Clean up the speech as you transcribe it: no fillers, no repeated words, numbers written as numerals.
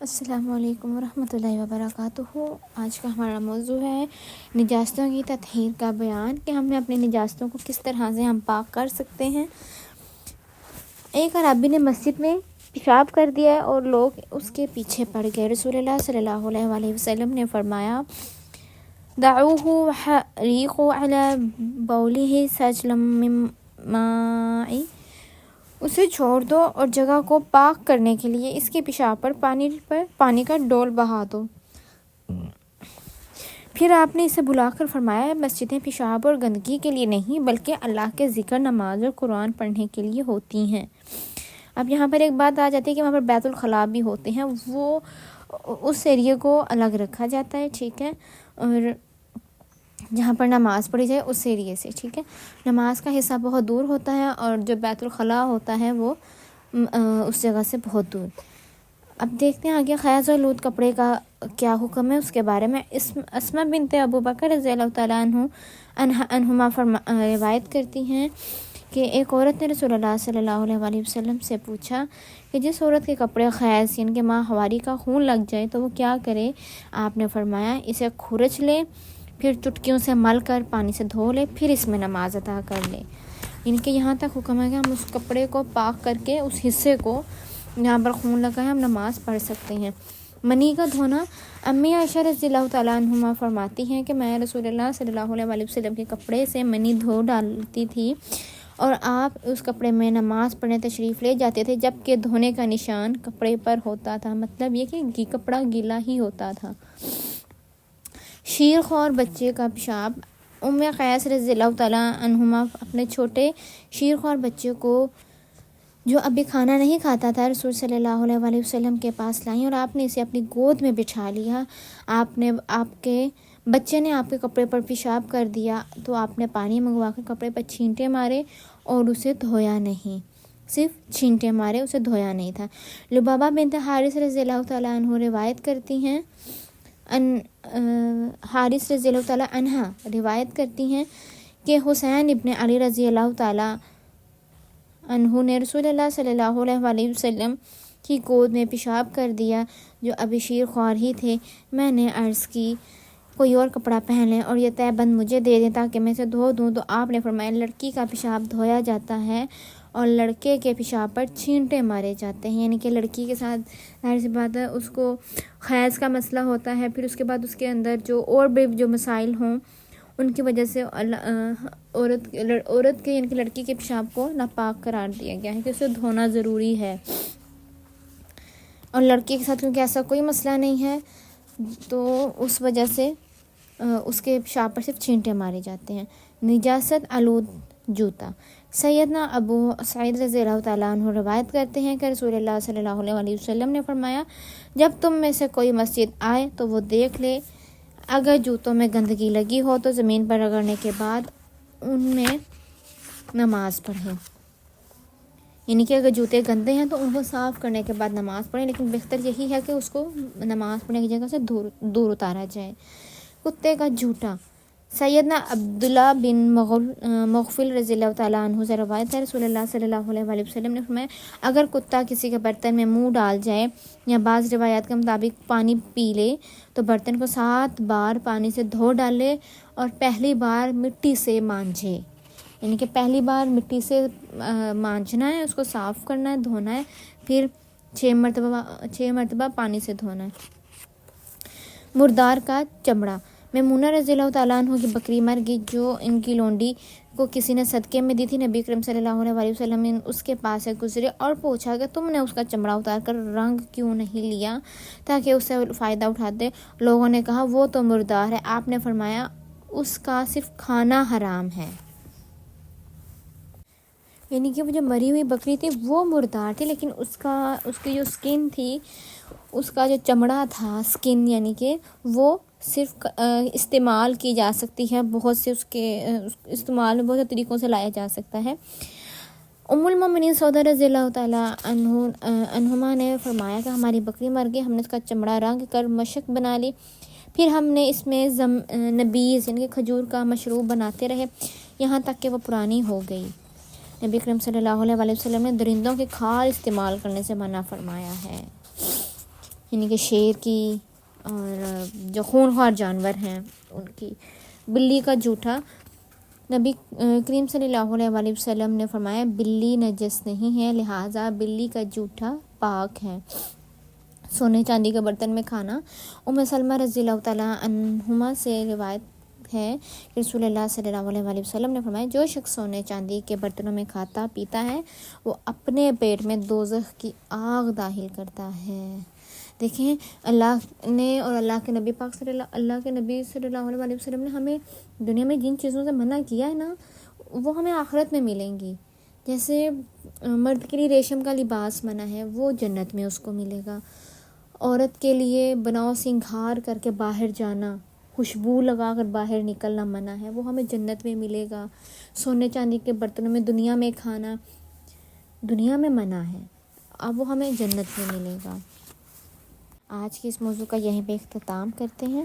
السلام علیکم ورحمۃ اللہ وبرکاتہ۔ آج کا ہمارا موضوع ہے نجاستوں کی تطہیر کا بیان، کہ ہم نے اپنی نجاستوں کو کس طرح سے ہم پاک کر سکتے ہیں۔ ایک عرابی نے مسجد میں پیشاب کر دیا اور لوگ اس کے پیچھے پڑ گئے۔ رسول اللہ صلی اللہ علیہ وآلہ وسلم نے فرمایا، دعوہ وحریقوا علی بولہ سجلا من ماء، اسے چھوڑ دو اور جگہ کو پاک کرنے کے لیے اس کے پیشاب پر پانی کا ڈول بہا دو۔ پھر آپ نے اسے بلا کر فرمایا، مسجدیں پیشاب اور گندگی کے لیے نہیں بلکہ اللہ کے ذکر، نماز اور قرآن پڑھنے کے لیے ہوتی ہیں۔ اب یہاں پر ایک بات آ جاتی ہے کہ وہاں پر بیت الخلاء بھی ہوتے ہیں، وہ اس ایریے کو الگ رکھا جاتا ہے، ٹھیک ہے، اور جہاں پر نماز پڑھی جائے اس ایریے سے، ٹھیک ہے۔ نماز کا حصہ بہت دور ہوتا ہے اور جو بیت الخلاء ہوتا ہے وہ اس جگہ سے بہت دور۔ اب دیکھتے ہیں آگے خیز اور لوت کپڑے کا کیا حکم ہے اس کے بارے میں۔ اسماء بنت ابو بکر رضی اللہ تعالیٰ عنہما روایت کرتی ہیں کہ ایک عورت نے رسول اللہ صلی اللہ علیہ وآلہ وسلم سے پوچھا کہ جس عورت کے کپڑے خیز یعنی کہ ماہواری کا خون لگ جائے تو وہ کیا کرے۔ آپ نے فرمایا، اسے کھرچ لے، پھر چٹکیوں سے مل کر پانی سے دھو لے، پھر اس میں نماز ادا کر لے۔ یعنی کہ یہاں تک حکم ہے کہ ہم اس کپڑے کو پاک کر کے اس حصے کو جہاں پر خون لگا ہے ہم نماز پڑھ سکتے ہیں۔ منی کا دھونا، امی عائشہ رضی اللہ تعالیٰ عنہما فرماتی ہیں کہ میں رسول اللہ صلی اللہ علیہ وآلہ وسلم کے کپڑے سے منی دھو ڈالتی تھی اور آپ اس کپڑے میں نماز پڑھنے تشریف لے جاتے تھے، جبکہ دھونے کا نشان کپڑے پر ہوتا تھا، مطلب یہ کہ کپڑا گیلا ہی ہوتا تھا۔ شیر خوار بچے کا پیشاب، ام قیس رضی اللہ تعالیٰ عنہما اپنے چھوٹے شیر خوار بچے کو جو ابھی کھانا نہیں کھاتا تھا رسول صلی اللہ علیہ وآلہ وسلم کے پاس لائیں اور آپ نے اسے اپنی گود میں بٹھا لیا۔ آپ کے بچے نے آپ کے کپڑے پر پیشاب کر دیا تو آپ نے پانی منگوا کر کپڑے پر چھینٹے مارے اور اسے دھویا نہیں، صرف چھینٹے مارے، اسے دھویا نہیں تھا۔ لبابہ بنت حارث رضی اللہ تعالیٰ عنہ روایت کرتی ہیں، حارث رضی اللہ تعالیٰ عنہ روایت کرتی ہیں کہ حسین ابن علی رضی اللہ تعالیٰ عنہ نے رسول اللہ صلی اللہ علیہ وآلہ وسلم کی گود میں پیشاب کر دیا جو ابھی شیر خوار ہی تھے۔ میں نے عرض کی کوئی اور کپڑا پہن لیں اور یہ تہبند مجھے دے دیں تاکہ میں اسے دھو دوں، تو آپ نے فرمایا لڑکی کا پیشاب دھویا جاتا ہے اور لڑکے کے پیشاب پر چھینٹے مارے جاتے ہیں۔ یعنی کہ لڑکی کے ساتھ ظاہر سی بات ہے اس کو خیز کا مسئلہ ہوتا ہے، پھر اس کے بعد اس کے اندر جو اور بھی جو مسائل ہوں ان کی وجہ سے عورت کے یعنی کہ لڑکی کے پیشاب کو ناپاک قرار دیا گیا ہے کہ اسے دھونا ضروری ہے، اور لڑکی کے ساتھ کیونکہ ایسا کوئی مسئلہ نہیں ہے تو اس وجہ سے اس کے پیشاب پر صرف چھینٹے مارے جاتے ہیں۔ نجاست آلود جوتا، سیدنا ابو سعید رضی اللہ تعالیٰ عنہ روایت کرتے ہیں کہ رسول اللہ صلی اللہ علیہ وآلہ وسلم نے فرمایا، جب تم میں سے کوئی مسجد آئے تو وہ دیکھ لے، اگر جوتوں میں گندگی لگی ہو تو زمین پر رگڑنے کے بعد ان میں نماز پڑھے۔ یعنی کہ اگر جوتے گندے ہیں تو ان کو صاف کرنے کے بعد نماز پڑھیں، لیکن بہتر یہی ہے کہ اس کو نماز پڑھنے کی جگہ سے دور اتارا جائے۔ کتے کا جھوٹا، سیدنا عبداللہ بن مغفل رضی اللہ تعالیٰ عنہ سے روایت ہے، رسول اللہ صلی اللہ علیہ وآلہ وسلم نے فرمایا اگر کتا کسی کے برتن میں منہ ڈال جائے یا بعض روایات کے مطابق پانی پی لے تو برتن کو 7 بار پانی سے دھو ڈالے اور پہلی بار مٹی سے مانجھے۔ یعنی کہ پہلی بار مٹی سے مانجھنا ہے، اس کو صاف کرنا ہے، دھونا ہے، پھر 6 مرتبہ پانی سے دھونا ہے۔ مردار کا چمڑا، میمونہ رضی اللہ تعالیٰ عنہ کی بکری مر گئی جو ان کی لونڈی کو کسی نے صدقے میں دی تھی۔ نبی کریم صلی اللہ علیہ وآلہ وسلم نے اس کے پاس سے گزرے اور پوچھا کہ تم نے اس کا چمڑا اتار کر رنگ کیوں نہیں لیا تاکہ اس سے فائدہ اٹھاتے؟ لوگوں نے کہا وہ تو مردار ہے۔ آپ نے فرمایا اس کا صرف کھانا حرام ہے۔ یعنی کہ وہ جو مری ہوئی بکری تھی وہ مردار تھی، لیکن اس کی جو سکن تھی، اس کا جو چمڑا تھا، سکن یعنی کہ وہ صرف استعمال کی جا سکتی ہے، بہت سے اس کے استعمال میں بہت سے طریقوں سے لایا جا سکتا ہے۔ ام المومنین سودا رضی اللہ تعالیٰ عنہما نے فرمایا کہ ہماری بکری مر گئی، ہم نے اس کا چمڑا رنگ کر مشک بنا لی، پھر ہم نے اس میں نبیذ یعنی کہ کھجور کا مشروب بناتے رہے یہاں تک کہ وہ پرانی ہو گئی۔ نبی کریم صلی اللہ علیہ وآلہ وسلم نے درندوں کے کھال استعمال کرنے سے منع فرمایا ہے۔ یعنی کہ شیر کی اور جو خونخوار جانور ہیں ان کی. بلی کا جوٹا. نبی کریم صلی اللہ علیہ وآلہ وسلم نے فرمایا بلی نجس نہیں ہے، لہٰذا بلی کا جوٹا پاک ہے. سونے چاندی کے برتن میں کھانا. ام سلمہ رضی اللہ تعالیٰ عنہما سے روایت ہے کہ رسول اللہ صلی اللہ علیہ وآلہ وسلم نے فرمایا جو شخص سونے چاندی کے برتنوں میں کھاتا پیتا ہے وہ اپنے پیٹ میں دوزخ کی آگ داخل کرتا ہے. دیکھیں اللہ نے اور اللہ کے نبی پاک اللہ کے نبی صلی اللہ علیہ وآلہ وسلم نے ہمیں دنیا میں جن چیزوں سے منع کیا ہے نا وہ ہمیں آخرت میں ملیں گی. جیسے مرد کے لیے ریشم کا لباس منع ہے، وہ جنت میں اس کو ملے گا. عورت کے لیے بناؤ سنگھار کر کے باہر جانا، خوشبو لگا کر باہر نکلنا منع ہے، وہ ہمیں جنت میں ملے گا. سونے چاندی کے برتنوں میں دنیا میں کھانا دنیا میں منع ہے، اب وہ ہمیں جنت میں ملے گا. آج کے اس موضوع کا یہیں پہ اختتام کرتے ہیں.